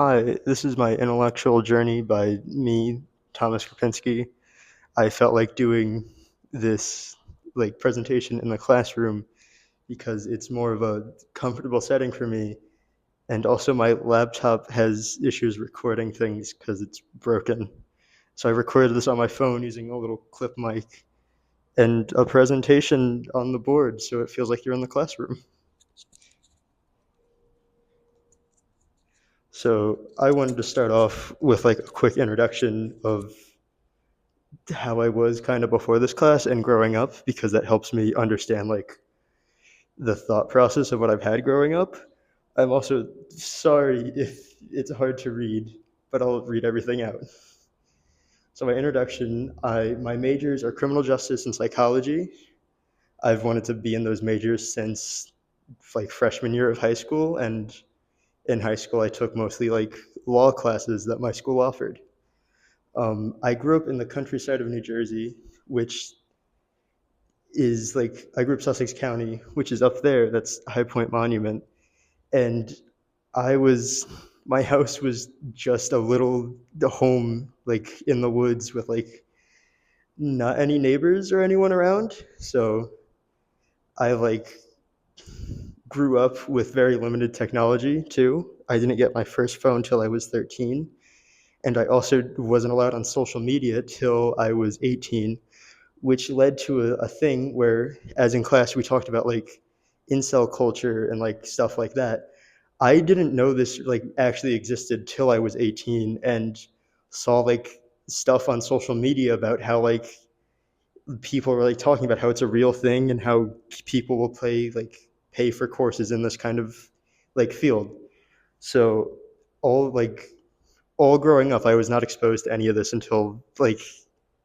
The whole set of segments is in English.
Hi, this is my intellectual journey by me, Thomas.k. I felt like doing this presentation in the classroom because it's more of a comfortable setting for me, and also my laptop has issues recording things because it's broken. So I recorded this on my phone using a little clip mic and a presentation on the board, so it feels like you're in the classroom. So I wanted to start off with like a quick introduction of how I was kind of before this class and growing up, because that helps me understand like the thought process of what I've had growing up. I'm also sorry if it's hard to read, but I'll read everything out. So my introduction, my majors are criminal justice and psychology. I've wanted to be in those majors since like freshman year of high school, and in high school I took mostly like law classes that my school offered. I grew up in the countryside of New Jersey, which is like I grew up Sussex County, which is up there. That's High Point Monument, and I was my house was just a little home like in the woods with like not any neighbors or anyone around. So I like grew up with very limited technology too. I didn't get my first phone till I was 13, and I also wasn't allowed on social media till I was 18, which led to a thing where, as in class, we talked about like incel culture and like stuff like that. I didn't know this like actually existed till I was 18 and saw like stuff on social media about how like people were like talking about how it's a real thing and how people will pay for courses in this kind of like field. So all like all growing up, I was not exposed to any of this until like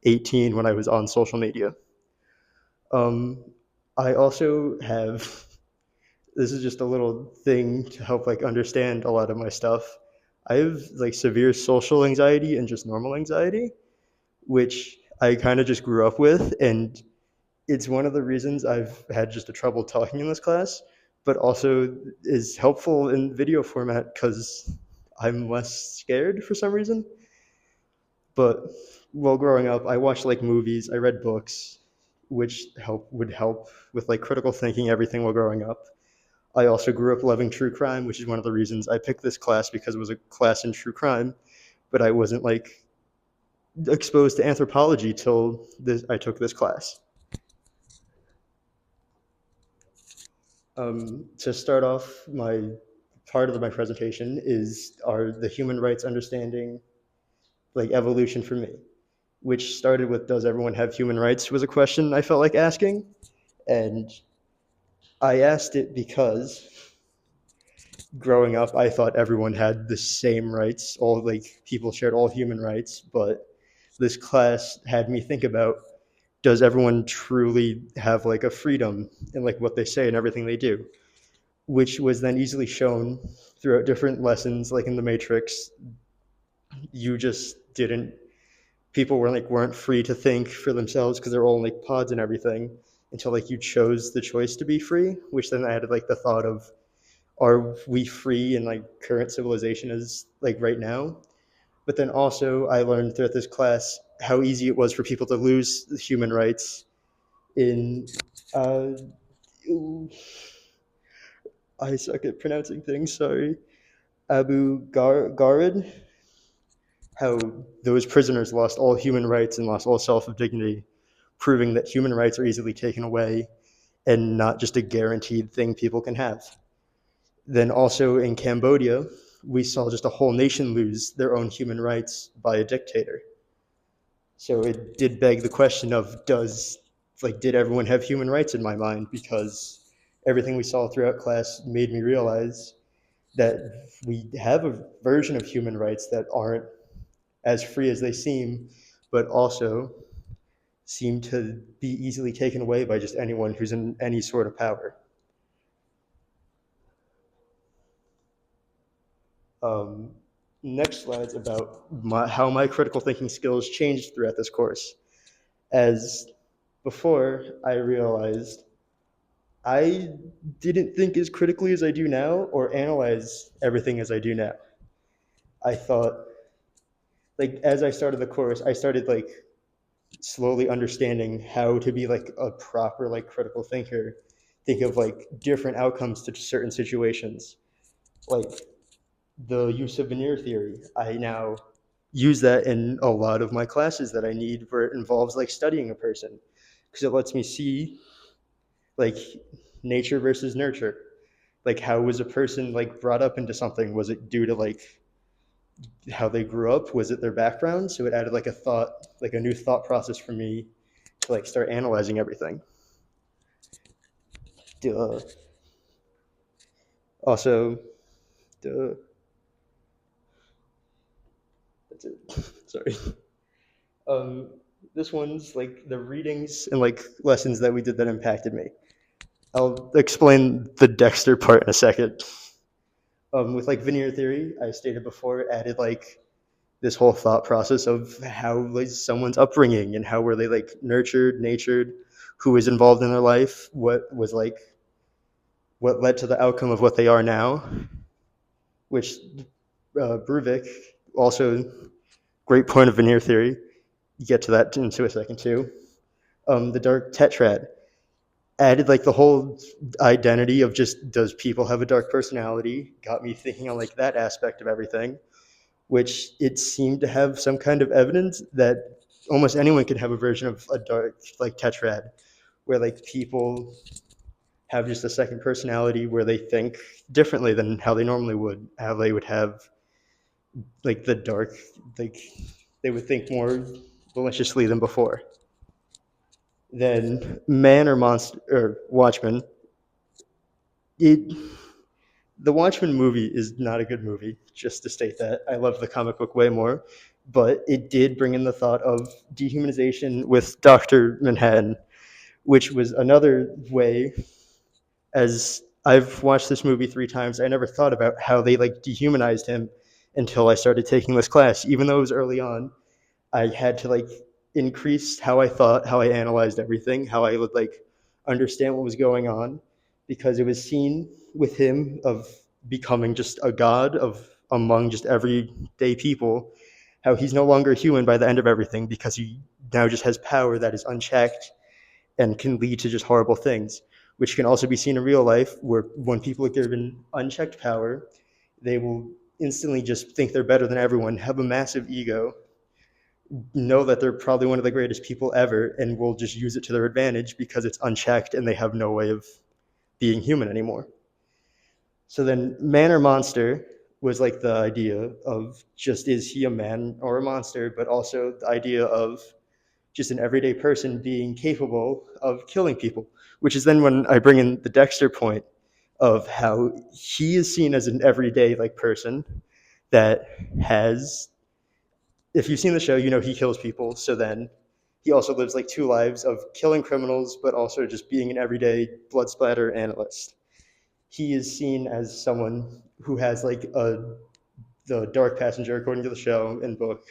18 when I was on social media. Um, I also have this is just a little thing to help like understand a lot of my stuff. I have like severe social anxiety and just normal anxiety, which I kind of just grew up with, and it's one of the reasons I've had just a trouble talking in this class, but also is helpful in video format because I'm less scared for some reason. But while growing up, I watched like movies, I read books, which would help with like critical thinking, everything while growing up. I also grew up loving true crime, which is one of the reasons I picked this class, because it was a class in true crime, but I wasn't like exposed to anthropology till I took this class. To start off, my part of my presentation are the human rights understanding, like evolution for me, which started with does everyone have human rights was a question I felt like asking, and I asked it because growing up, I thought everyone had the same rights. All like people shared all human rights, but this class had me think about does everyone truly have like a freedom in like what they say and everything they do, which was then easily shown throughout different lessons, like in the Matrix. You just didn't. People weren't free to think for themselves because they're all in like pods and everything until like you chose the choice to be free, which then added like the thought of are we free in like current civilization as like right now. But then also I learned throughout this class how easy it was for people to lose human rights in uh, I suck at pronouncing things, sorry, Gharid, how those prisoners lost all human rights and lost all self of dignity, proving that human rights are easily taken away and not just a guaranteed thing people can have. Then also in Cambodia, we saw just a whole nation lose their own human rights by a dictator. So it did beg the question of did everyone have human rights in my mind? Because everything we saw throughout class made me realize that we have a version of human rights that aren't as free as they seem, but also seem to be easily taken away by just anyone who's in any sort of power. Um, Next slide's about how my critical thinking skills changed throughout this course. As before, I realized I didn't think as critically as I do now or analyze everything as I do now. I thought, like, as I started the course, I started like slowly understanding how to be like a proper like critical thinker, think of like different outcomes to certain situations, like the use of veneer theory. I now use that in a lot of my classes that I need where it involves like studying a person, because it lets me see like nature versus nurture. Like, how was a person like brought up into something? Was it due to like how they grew up? Was it their background? So it added like a thought, like a new thought process for me to like start analyzing everything. Duh. Also, duh. That's it. Sorry. Um, this one's like the readings and like lessons that we did that impacted me. I'll explain the Dexter part in a second. With like veneer theory, I stated before, it added like this whole thought process of how like someone's upbringing and how were they like nurtured, natured, who was involved in their life, what was like what led to the outcome of what they are now, which Bruvik also great point of veneer theory. You get to that into a second too. The dark tetrad added like the whole identity of just does people have a dark personality, got me thinking on like that aspect of everything, which it seemed to have some kind of evidence that almost anyone could have a version of a dark like tetrad, where like people have just a second personality where they think differently than how they normally would, how they would have like the dark, like they would think more maliciously than before. Then man or monster or Watchmen, it the Watchmen movie is not a good movie, just to state that. I love the comic book way more, but it did bring in the thought of dehumanization with Dr. Manhattan, which was another way. As I've watched this movie 3 times, I never thought about how they like dehumanized him until I started taking this class. Even though it was early on, I had to like increase how I thought, how I analyzed everything, how I would like understand what was going on, because it was seen with him of becoming just a god of among just everyday people, how he's no longer human by the end of everything because he now just has power that is unchecked and can lead to just horrible things, which can also be seen in real life where when people are given unchecked power, they will instantly just think they're better than everyone, have a massive ego, know that they're probably one of the greatest people ever, and will just use it to their advantage because it's unchecked and they have no way of being human anymore. So then, man or monster was like the idea of just is he a man or a monster, but also the idea of just an everyday person being capable of killing people, which is then when I bring in the Dexter point of how he is seen as an everyday like person that has, if you've seen the show, you know he kills people. So then he also lives like 2 lives of killing criminals, but also just being an everyday blood splatter analyst. He is seen as someone who has like the dark passenger, according to the show and book,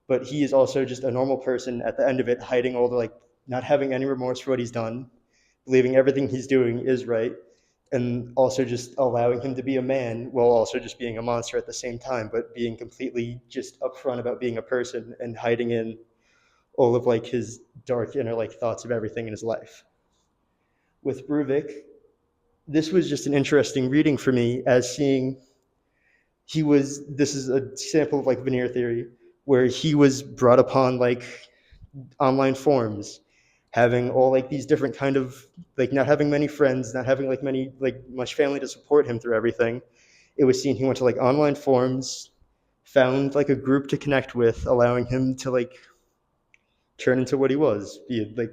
but he is also just a normal person at the end of it, hiding all the like, not having any remorse for what he's done, believing everything he's doing is right, and also just allowing him to be a man while also just being a monster at the same time, but being completely just upfront about being a person and hiding in all of like his dark inner like thoughts of everything in his life. With Bruvik, this was just an interesting reading for me as seeing he was, this is a sample of like veneer theory where he was brought upon like online forums, having all like these different kind of like not having many friends, not having like many like much family to support him through everything. It was seen he went to like online forums, found like a group to connect with, allowing him to like turn into what he was, be like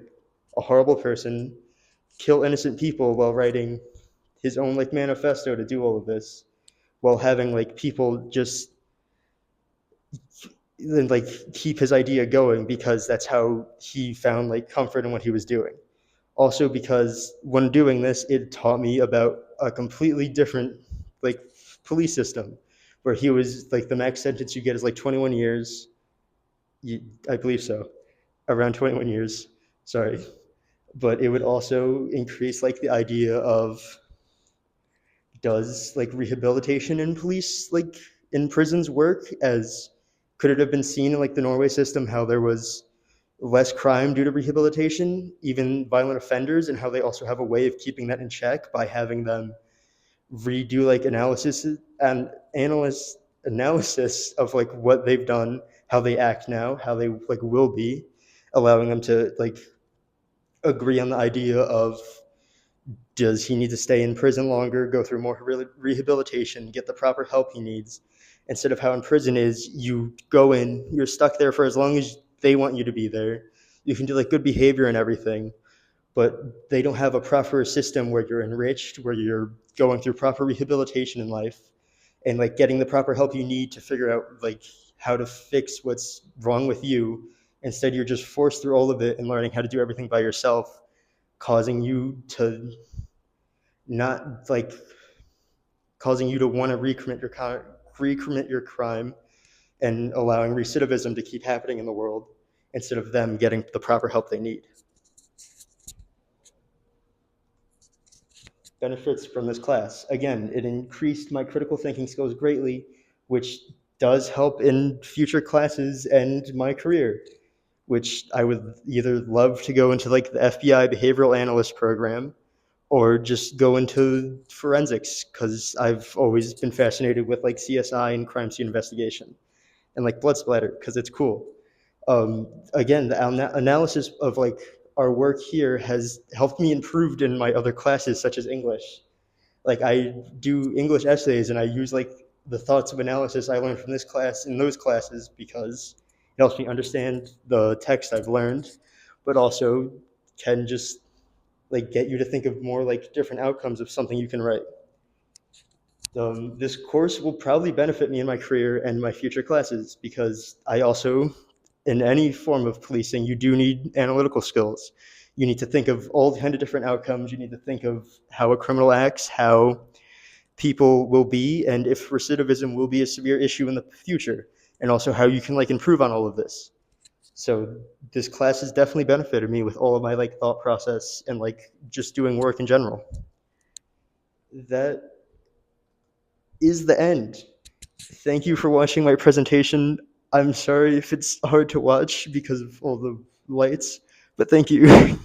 a horrible person, kill innocent people while writing his own like manifesto to do all of this, while having like people just then like keep his idea going because that's how he found like comfort in what he was doing. Also because when doing this, it taught me about a completely different like police system where he was like the max sentence you get is like 21 years. I believe so, around 21 years. Sorry, but it would also increase like the idea of does like rehabilitation in police like in prisons work? As could it have been seen in like the Norway system how there was less crime due to rehabilitation, even violent offenders, and how they also have a way of keeping that in check by having them redo like analysis and analysis of like what they've done, how they act now, how they like will be, allowing them to like agree on the idea of, does he need to stay in prison longer, go through more rehabilitation, get the proper help he needs, instead of how in prison is you go in, you're stuck there for as long as they want you to be there. You can do like good behavior and everything, but they don't have a proper system where you're enriched, where you're going through proper rehabilitation in life and like getting the proper help you need to figure out like how to fix what's wrong with you. Instead, you're just forced through all of it and learning how to do everything by yourself, causing you to not like causing you to want to recommit your crime and allowing recidivism to keep happening in the world instead of them getting the proper help they need. Benefits from this class. Again, it increased my critical thinking skills greatly, which does help in future classes and my career, which I would either love to go into like the FBI behavioral analyst program or just go into forensics because I've always been fascinated with like CSI and crime scene investigation and like blood splatter because it's cool. Again, the analysis of like our work here has helped me improve in my other classes such as English. Like I do English essays and I use like the thoughts of analysis I learned from this class in those classes because it helps me understand the text I've learned, but also can just like get you to think of more like different outcomes of something you can write. This course will probably benefit me in my career and my future classes because I also, in any form of policing, you do need analytical skills. You need to think of all kind of different outcomes. You need to think of how a criminal acts, how people will be, and if recidivism will be a severe issue in the future, and also how you can like improve on all of this. So this class has definitely benefited me with all of my like thought process and like just doing work in general. That is the end. Thank you for watching my presentation. I'm sorry if it's hard to watch because of all the lights, but thank you.